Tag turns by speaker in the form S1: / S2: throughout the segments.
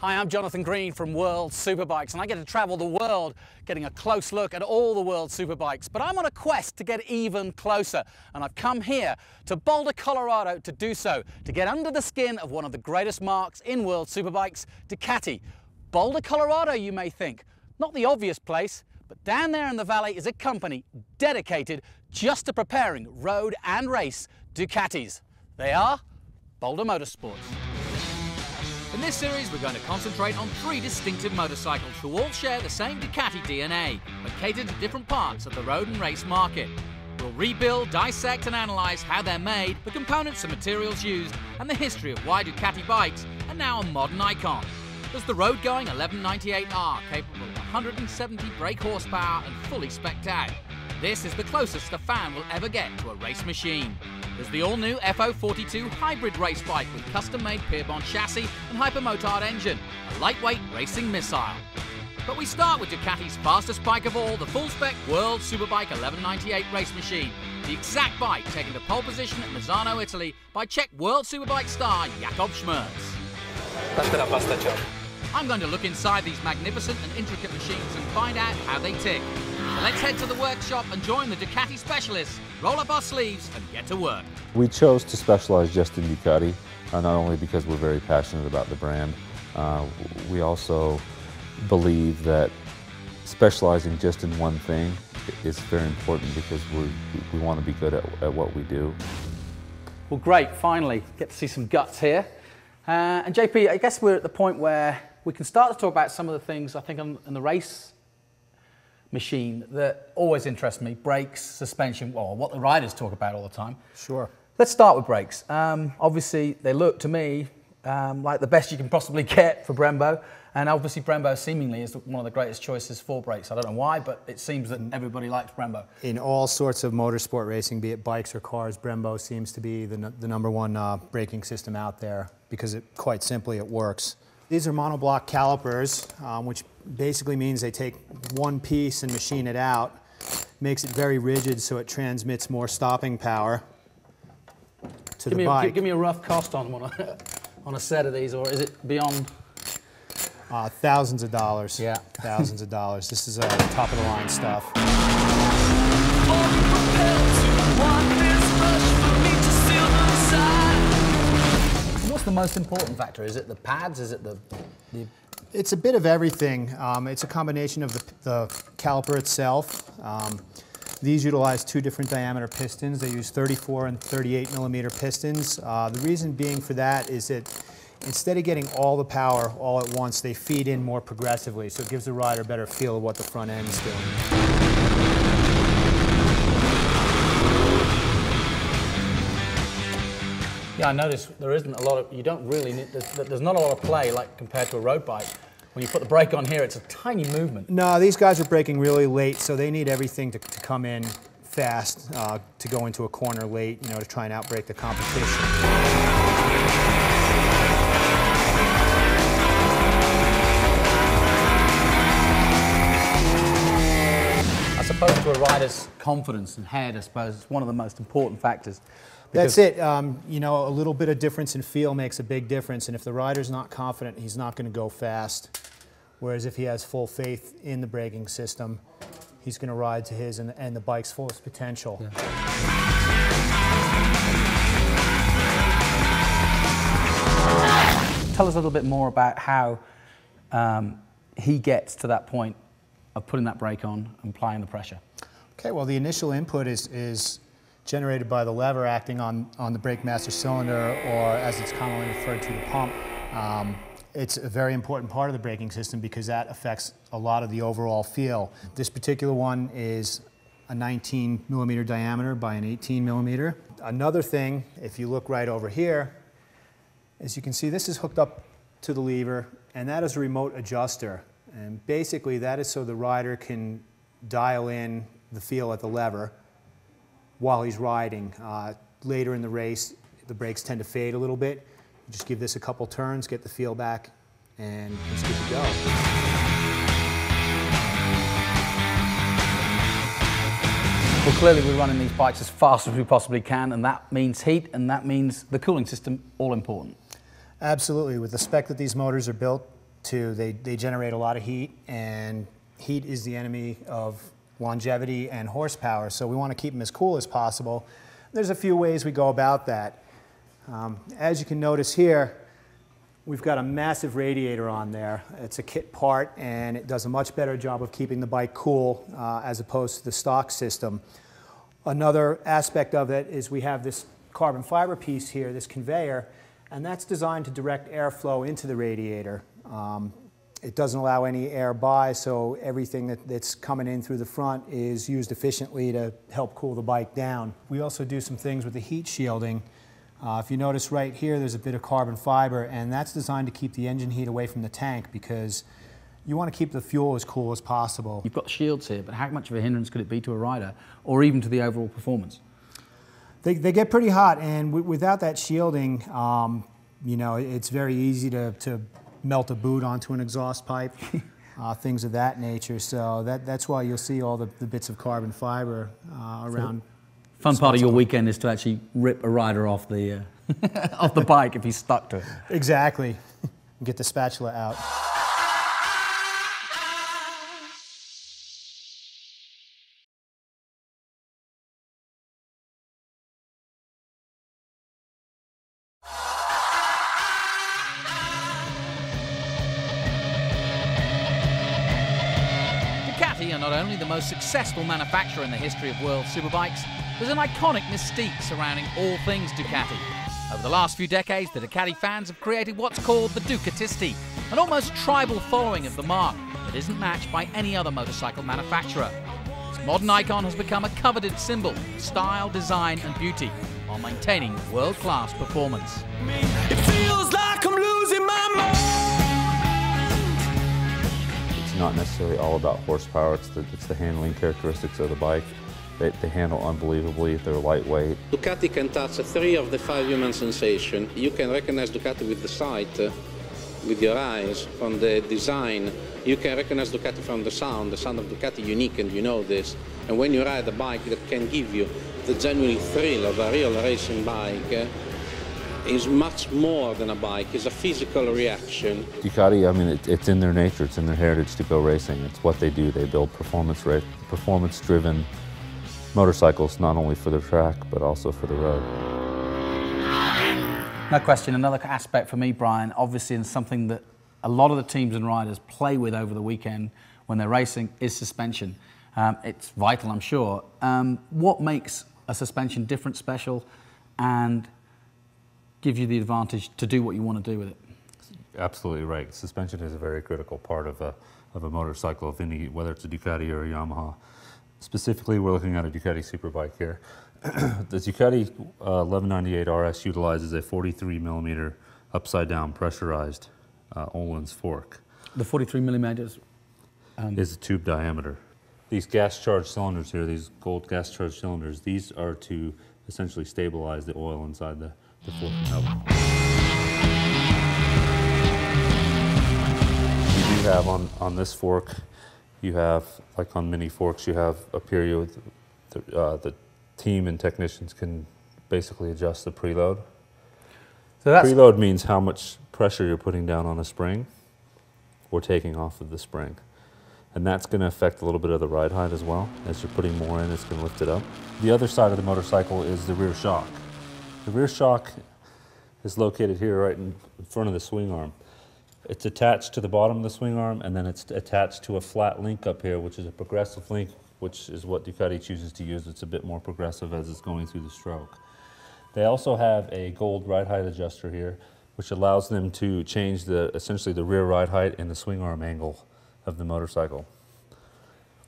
S1: Hi, I'm Jonathan Green from World Superbikes, and I get to travel the world getting a close look at all the world superbikes. But I'm on a quest to get even closer, and I've come here to Boulder, Colorado to do so, to get under the skin of one of the greatest marques in world superbikes, Ducati. Boulder, Colorado, you may think. Not the obvious place, but down there in the valley is a company dedicated just to preparing road and race Ducatis. They are Boulder Motorsport.
S2: In this series, we're going to concentrate on three distinctive motorcycles who all share the same Ducati DNA, but cater to different parts of the road and race market. We'll rebuild, dissect and analyse how they're made, the components and materials used, and the history of why Ducati bikes are now a modern icon. There's the road-going 1198R, capable of 170 brake horsepower and fully spec'd out. This is the closest a fan will ever get to a race machine. There's the all-new FO42 hybrid race bike with custom-made Pierbon chassis and hypermotard engine, a lightweight racing missile. But we start with Ducati's fastest bike of all, the full-spec World Superbike 1198 race machine, the exact bike taken to pole position at Misano, Italy by Czech World Superbike star Jakob Schmerz. I'm going to look inside these magnificent and intricate machines and find out how they tick. So let's head to the workshop and join the Ducati specialists, roll up our sleeves and get to work.
S3: We chose to specialize just in Ducati, not only because we're very passionate about the brand, we also believe that specializing just in one thing is very important because we want to be good at what we do.
S1: Well, great, finally, get to see some guts here. And JP, I guess we're at the point where we can start to talk about some of the things I think on the race machine that always interest me: brakes, suspension, well, what the riders talk about all the time.
S4: Sure.
S1: Let's start with brakes. Obviously, they look to me like the best you can possibly get for Brembo, and obviously Brembo seemingly is one of the greatest choices for brakes. I don't know why, but it seems that everybody likes Brembo.
S4: In all sorts of motorsport racing, be it bikes or cars, Brembo seems to be the number one braking system out there because quite simply it works. These are monoblock calipers, which basically means they take one piece and machine it out, makes it very rigid so it transmits more stopping power to the bike.
S1: Give me a rough cost on one on a set of these, or is it beyond?
S4: Thousands of dollars.
S1: Yeah.
S4: Thousands of dollars. This is top of the line stuff.
S1: What's the most important factor? Is it the pads? Is it the
S4: It's a bit of everything. It's a combination of the caliper itself. These utilize two different diameter pistons. They use 34 and 38 millimeter pistons. The reason being for that is that instead of getting all the power all at once, they feed in more progressively, so it gives the rider a better feel of what the front end is doing.
S1: Yeah, I noticed there isn't a lot of, you don't really need, there's not a lot of play like compared to a road bike. When you put the brake on here, it's a tiny movement.
S4: No, these guys are braking really late, so they need everything to come in fast, to go into a corner late, you know, to try and outbrake the competition.
S1: I suppose to a rider's confidence and head, I suppose, it's one of the most important factors.
S4: That's it. You know, a little bit of difference in feel makes a big difference, and if the rider's not confident, he's not going to go fast. Whereas if he has full faith in the braking system, he's going to ride to his and the bike's fullest potential.
S1: Yeah. Tell us a little bit more about how he gets to that point of putting that brake on and applying the pressure.
S4: Okay, well, the initial input is generated by the lever acting on the brake master cylinder, or as it's commonly referred to, the pump. It's a very important part of the braking system because that affects a lot of the overall feel. This particular one is a 19 millimeter diameter by an 18 millimeter. Another thing, if you look right over here, as you can see, this is hooked up to the lever, and that is a remote adjuster. And basically that is so the rider can dial in the feel at the lever while he's riding. Later in the race, the brakes tend to fade a little bit. You just give this a couple turns, get the feel back, and it's good to go.
S1: Well, clearly we're running these bikes as fast as we possibly can, and that means heat, and that means the cooling system, all important.
S4: Absolutely. With the spec that these motors are built too. They generate a lot of heat, and heat is the enemy of longevity and horsepower, so we want to keep them as cool as possible. There's a few ways we go about that. As you can notice here, we've got a massive radiator on there. It's a kit part, and it does a much better job of keeping the bike cool as opposed to the stock system. Another aspect of it is we have this carbon fiber piece here, this conveyor, and that's designed to direct airflow into the radiator. It doesn't allow any air by, so everything that's coming in through the front is used efficiently to help cool the bike down. We also do some things with the heat shielding. If you notice right here, there's a bit of carbon fiber, and that's designed to keep the engine heat away from the tank because you want to keep the fuel as cool as possible.
S1: You've got shields here, but how much of a hindrance could it be to a rider, or even to the overall performance?
S4: They get pretty hot, and without that shielding, you know, it's very easy to melt a boot onto an exhaust pipe, things of that nature. So that's why you'll see all the bits of carbon fiber around.
S1: Fun part of your weekend is to actually rip a rider off the off the bike if he's stuck to it.
S4: Exactly. Get the spatula out.
S2: Ducati are not only the most successful manufacturer in the history of world superbikes, there's an iconic mystique surrounding all things Ducati. Over the last few decades, the Ducati fans have created what's called the Ducatisti, an almost tribal following of the marque that isn't matched by any other motorcycle manufacturer. This modern icon has become a coveted symbol of style, design and beauty, while maintaining world-class performance.
S5: It feels like I'm losing my mind.
S3: It's not necessarily all about horsepower, it's the handling characteristics of the bike. They handle unbelievably, they're lightweight.
S6: Ducati can touch 3 of the 5 human sensations. You can recognize Ducati with the sight, with your eyes, from the design. You can recognize Ducati from the sound of Ducati unique, and you know this. And when you ride a bike that can give you the genuine thrill of a real racing bike, is much more than a bike, it's a physical reaction.
S3: Ducati, I mean, it's in their nature, it's in their heritage to go racing. It's what they do. They build performance-driven motorcycles, not only for the track, but also for the road.
S1: No question, another aspect for me, Brian, obviously, and something that a lot of the teams and riders play with over the weekend when they're racing, is suspension. It's vital, I'm sure. What makes a suspension different, special, and give you the advantage to do what you want to do with it?
S3: Absolutely right. Suspension is a very critical part of a motorcycle, whether it's a Ducati or a Yamaha. Specifically, we're looking at a Ducati Superbike here. The Ducati 1198 RS utilizes a 43mm upside-down pressurized Öhlins fork.
S1: The 43 millimeters
S3: is a tube diameter. These gas-charged cylinders here, these gold gas-charged cylinders, these are to essentially stabilize the oil inside the fork nub. You do have on this fork, you have, like on mini forks, you have a period the team and technicians can basically adjust the preload. So preload means how much pressure you're putting down on a spring or taking off of the spring. And that's going to affect a little bit of the ride height as well. As you're putting more in, it's going to lift it up. The other side of the motorcycle is the rear shock. The rear shock is located here right in front of the swing arm. It's attached to the bottom of the swing arm, and then it's attached to a flat link up here, which is a progressive link, which is what Ducati chooses to use. It's a bit more progressive as it's going through the stroke. They also have a gold ride height adjuster here, which allows them to change essentially the rear ride height and the swing arm angle of the motorcycle.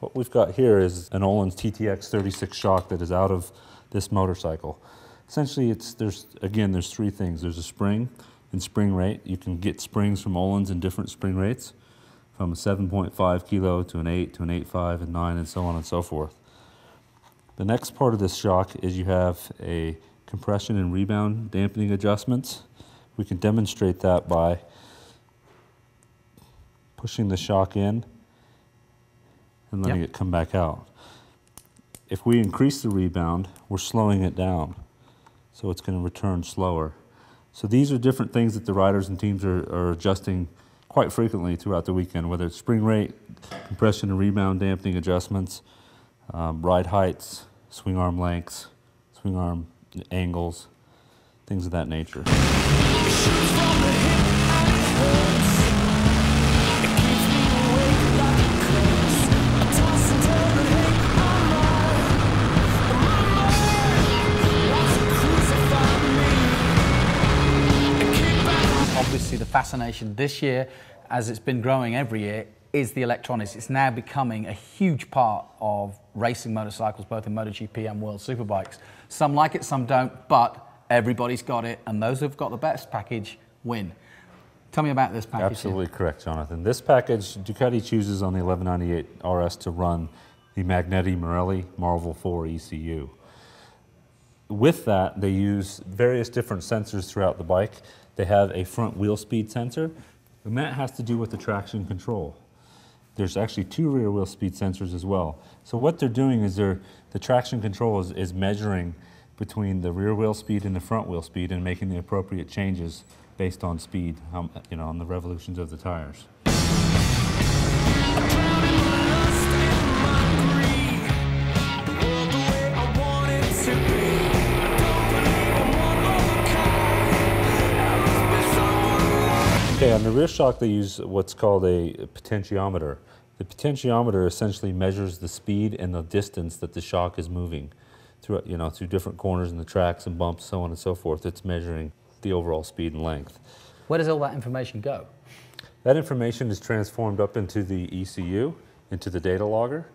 S3: What we've got here is an Nolan Tt X36 Shock that is out of this motorcycle. Essentially, there's 3 things. There's a spring and spring rate. You can get springs from Öhlins in different spring rates, from a 7.5 kilo to an 8 to an 8.5 and 9 and so on and so forth. The next part of this shock is you have a compression and rebound dampening adjustments. We can demonstrate that by pushing the shock in and letting it come back out. If we increase the rebound, we're slowing it down, so it's going to return slower. So these are different things that the riders and teams are adjusting quite frequently throughout the weekend, whether it's spring rate, compression and rebound dampening adjustments, ride heights, swing arm lengths, swing arm angles, things of that nature.
S1: Obviously, the fascination this year, as it's been growing every year, is the electronics. It's now becoming a huge part of racing motorcycles, both in MotoGP and World Superbikes. Some like it, some don't, but everybody's got it, and those who've got the best package win. Tell me about this package.
S3: Absolutely correct, Jonathan. This package, Ducati chooses on the 1198 RS to run the Magneti Marelli Marvel 4 ECU. With that, they use various different sensors throughout the bike. They have a front wheel speed sensor, and that has to do with the traction control. There's actually 2 rear wheel speed sensors as well. So what they're doing is the traction control is measuring between the rear wheel speed and the front wheel speed and making the appropriate changes based on speed, you know, on the revolutions of the tires. Okay, on the rear shock they use what's called a potentiometer. The potentiometer essentially measures the speed and the distance that the shock is moving through, you know, through different corners in the tracks and bumps, so on and so forth. It's measuring the overall speed and length.
S1: Where does all that information go?
S3: That information is transformed up into the ECU, into the data logger,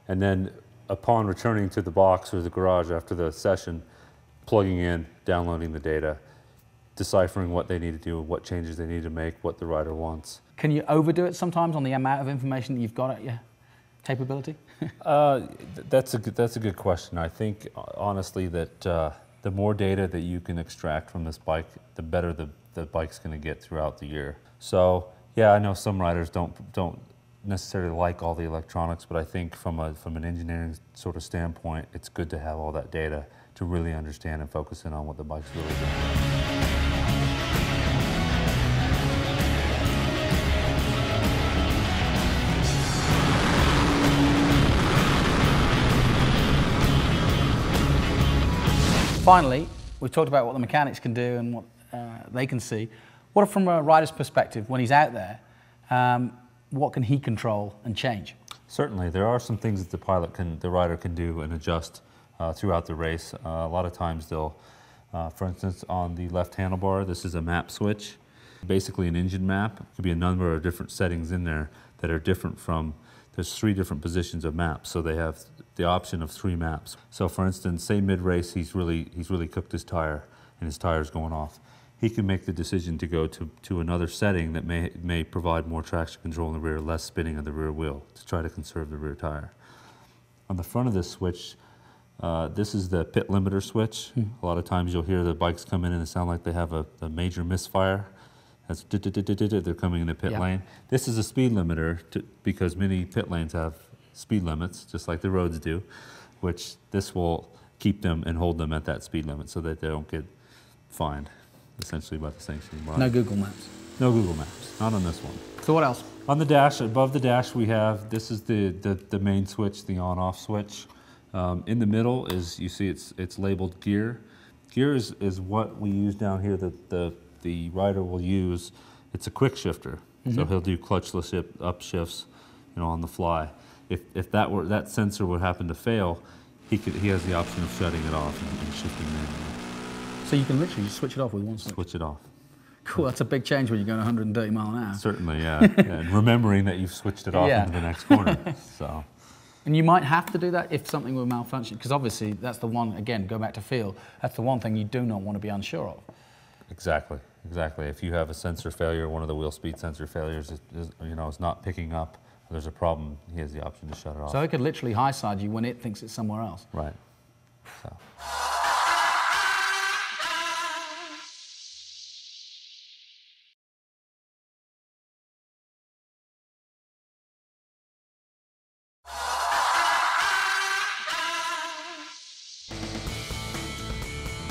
S3: and then upon returning to the box or the garage after the session, plugging in, downloading the data, deciphering what they need to do, what changes they need to make, what the rider wants.
S1: Can you overdo it sometimes on the amount of information that you've got at your capability?
S3: That's a good question. I think honestly that the more data that you can extract from this bike, the better the bike's going to get throughout the year. So yeah, I know some riders don't necessarily like all the electronics, but I think from an engineering sort of standpoint, it's good to have all that data to really understand and focus in on what the bike's really doing.
S1: Finally, we've talked about what the mechanics can do and what they can see. What from a rider's perspective, when he's out there, what can he control and change?
S3: Certainly, there are some things that the rider can do and adjust throughout the race. A lot of times they'll, for instance, on the left handlebar, this is a map switch. Basically an engine map. It could be a number of different settings in there that are different from, there's 3 different positions of maps, so they have the option of 3 maps. So for instance, say mid-race he's really cooked his tire and his tire's going off. He can make the decision to go to another setting that may provide more traction control in the rear, less spinning of the rear wheel to try to conserve the rear tire. On the front of this switch, this is the pit limiter switch. A lot of times you'll hear the bikes come in and it sound like they have a major misfire. That's they're coming in the pit lane. This is a speed limiter because many pit lanes have speed limits, just like the roads do, which this will keep them and hold them at that speed limit so that they don't get fined, essentially by the sanctioning body.
S1: No Google Maps?
S3: No Google Maps, not on this one.
S1: So what else?
S3: On the dash, above the dash we have, this is the main switch, the on-off switch. In the middle is, you see it's labeled gear. Gear is what we use down here that the rider will use. It's a quick shifter, so he'll do clutchless upshifts, you know, on the fly. If that sensor would happen to fail, he has the option of shutting it off and shifting manually.
S1: So you can literally just switch it off with one switch?
S3: Switch it off.
S1: Cool, that's a big change when you're going 130 miles an hour.
S3: Certainly, yeah. And remembering that you've switched it off into the next corner. So. And
S1: you might have to do that if something were malfunctioning, because obviously that's the one, again, go back to feel, that's the one thing you do not want to be unsure of.
S3: Exactly, exactly. If you have a sensor failure, one of the wheel speed sensor failures is not picking up, there's a problem, he has the option to shut it off.
S1: So it could literally high side you when it thinks it's somewhere else.
S3: Right. So.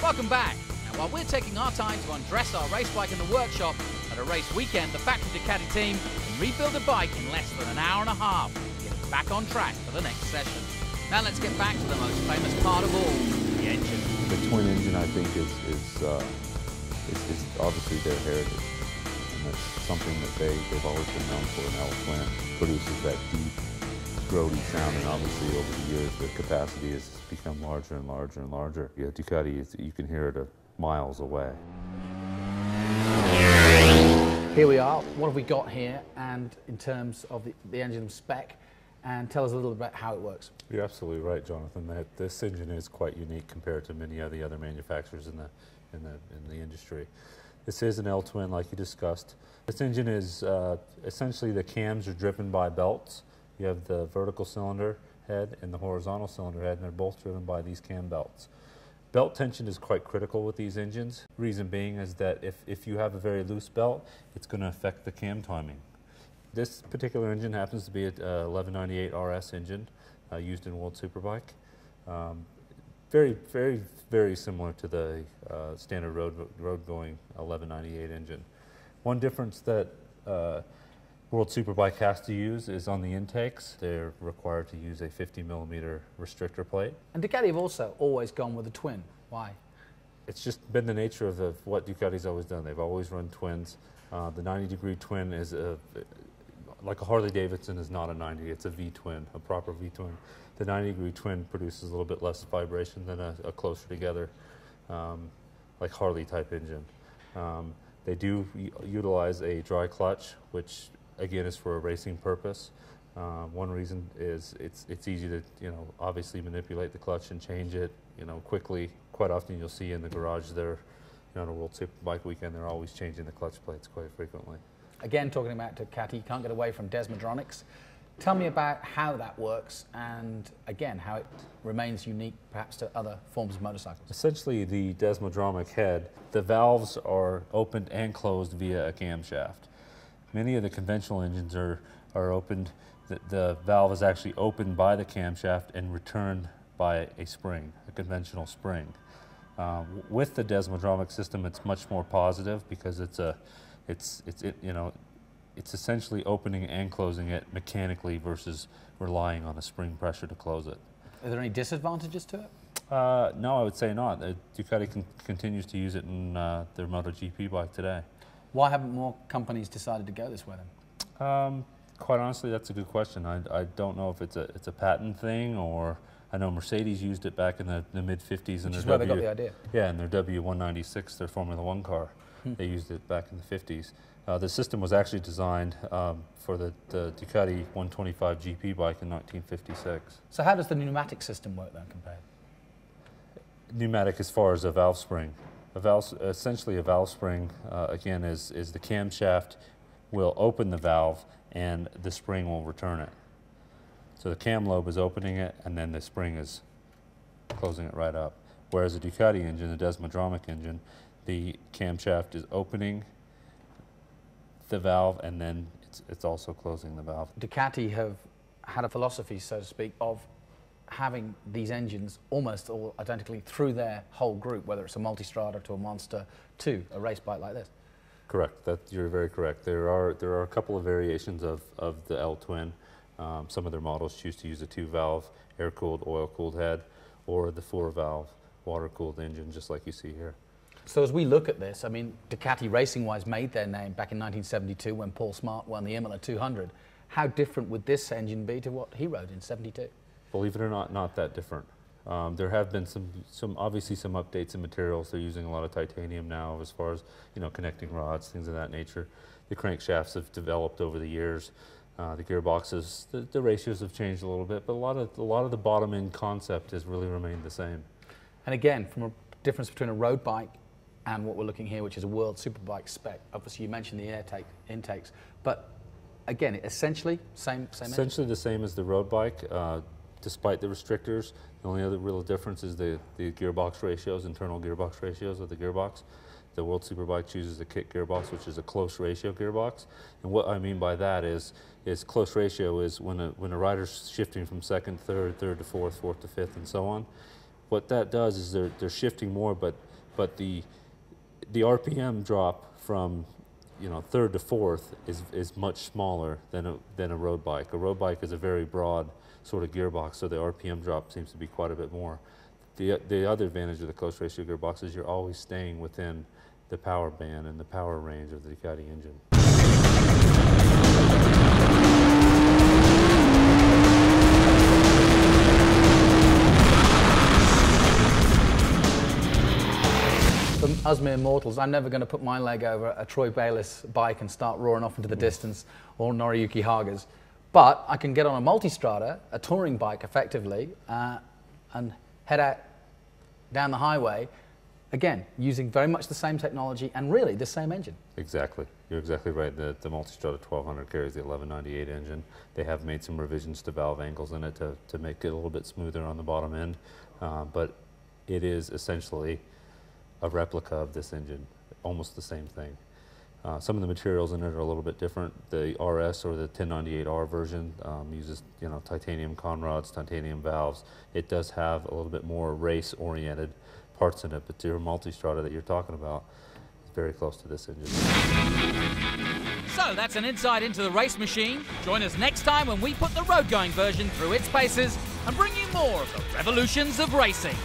S2: Welcome back. Now, while we're taking our time to undress our race bike in the workshop, a At a race weekend, the factory Ducati team can rebuild a bike in less than an hour and a half, getting back on track for the next session. Now let's get back to the most famous part of all, the engine.
S3: The twin engine, I think, is obviously their heritage. And that's something that they've always been known for. An L-twin produces that deep, throaty sound, and obviously over the years the capacity has become larger and larger and larger. Yeah, Ducati, you can hear it miles away.
S1: Here we are. What have we got here, and in terms of the engine spec, and tell us a little bit about how it works.
S3: You're absolutely right, Jonathan. This engine is quite unique compared to many of the other manufacturers in the industry. This is an L-twin, like you discussed. This engine is essentially, the cams are driven by belts. You have the vertical cylinder head and the horizontal cylinder head, and they're both driven by these cam belts. Belt tension is quite critical with these engines. Reason being is that if you have a very loose belt, it's going to affect the cam timing. This particular engine happens to be a 1198 RS engine used in World Superbike. Very, very, very similar to the standard road-going 1198 engine. One difference that World Superbike has to use is on the intakes. They're required to use a 50mm restrictor plate.
S1: And Ducati have also always gone with a twin. Why?
S3: It's just been the nature of what Ducati's always done. They've always run twins. The 90-degree twin is like a Harley-Davidson is not a 90, it's a V-twin, a proper V-twin. The 90-degree twin produces a little bit less vibration than a closer together, like Harley-type engine. They do utilize a dry clutch, which again is for a racing purpose. One reason is it's easy to, obviously manipulate the clutch and change it, quickly. Quite often you'll see in the garage there, on a World Superbike weekend, they're always changing the clutch plates quite frequently.
S1: Again, talking about Ducati, you can't get away from Desmodromics. Tell me about how that works, and again, how it remains unique perhaps to other forms of motorcycles.
S3: Essentially, the Desmodromic head, the valves are opened and closed via a camshaft. Many of the conventional engines are opened, the valve is actually opened by the camshaft and returned by a spring, a conventional spring. With the Desmodromic system, it's much more positive because it's essentially opening and closing it mechanically versus relying on a spring pressure to close it.
S1: Are there any disadvantages to it?
S3: No, I would say not. Ducati continues to use it in their MotoGP bike today.
S1: Why haven't more companies decided to go this way then?
S3: Quite honestly, that's a good question. I don't know if it's a patent thing, or I know Mercedes used it back in the mid-50s.
S1: Which is where they got the idea.
S3: Yeah, in their W196, their Formula One car. They used it back in the 50s. The system was actually designed for the Ducati 125 GP bike in 1956. So
S1: how does the pneumatic system work then compared?
S3: Pneumatic as far as a valve spring. Essentially a valve spring, again, is the camshaft will open the valve and the spring will return it. So the cam lobe is opening it and then the spring is closing it right up. Whereas a Ducati engine, the Desmodromic engine, the camshaft is opening the valve and then it's also closing the valve.
S1: Ducati have had a philosophy, so to speak, of having these engines almost all identically through their whole group, whether it's a Multistrada to a Monster to a race bike like this.
S3: Correct. You're very correct. There are a couple of variations of the L-twin. Some of their models choose to use a 2-valve air-cooled, oil-cooled head, or the 4-valve water-cooled engine, just like you see here.
S1: So as we look at this, I mean, Ducati racing-wise made their name back in 1972 when Paul Smart won the Imola 200. How different would this engine be to what he rode in '72?
S3: Believe it or not that different. There have been obviously some updates in materials. They're using a lot of titanium now as far as, connecting rods, things of that nature. The crankshafts have developed over the years. The gearboxes, the ratios have changed a little bit, but a lot of the bottom end concept has really remained the same.
S1: And again, from a difference between a road bike and what we're looking here, which is a World Superbike spec. Obviously, you mentioned the intakes, but again, essentially same.
S3: Essentially the same as the road bike, despite the restrictors. The only other real difference is the gearbox ratios, internal gearbox ratios of the gearbox. The World Superbike chooses the kit gearbox, which is a close ratio gearbox. And what I mean by that is close ratio is when a rider's shifting from second, third to fourth, fourth to fifth, and so on. What that does is they're shifting more, but the RPM drop from you know, third to fourth is much smaller than a road bike. A road bike is a very broad sort of gearbox, so the RPM drop seems to be quite a bit more. The other advantage of the close ratio gearbox is you're always staying within the power band and the power range of the Ducati engine.
S1: For us mere mortals, I'm never going to put my leg over a Troy Bayliss bike and start roaring off into the distance, or Noriyuki Haga's. But I can get on a multistrada, a touring bike effectively, and head out down the highway, again, using very much the same technology and really the same engine.
S3: Exactly. You're exactly right. The Multistrada 1200 carries the 1198 engine. They have made some revisions to valve angles in it to make it a little bit smoother on the bottom end, but it is essentially a replica of this engine, almost the same thing. Some of the materials in it are a little bit different. The RS, or the 1098R version, uses, you know, titanium conrods, titanium valves. It does have a little bit more race-oriented parts in it, but your Multistrada that you're talking about is very close to this engine.
S2: So that's an insight into the race machine. Join us next time when we put the road-going version through its paces and bring you more of the revolutions of racing.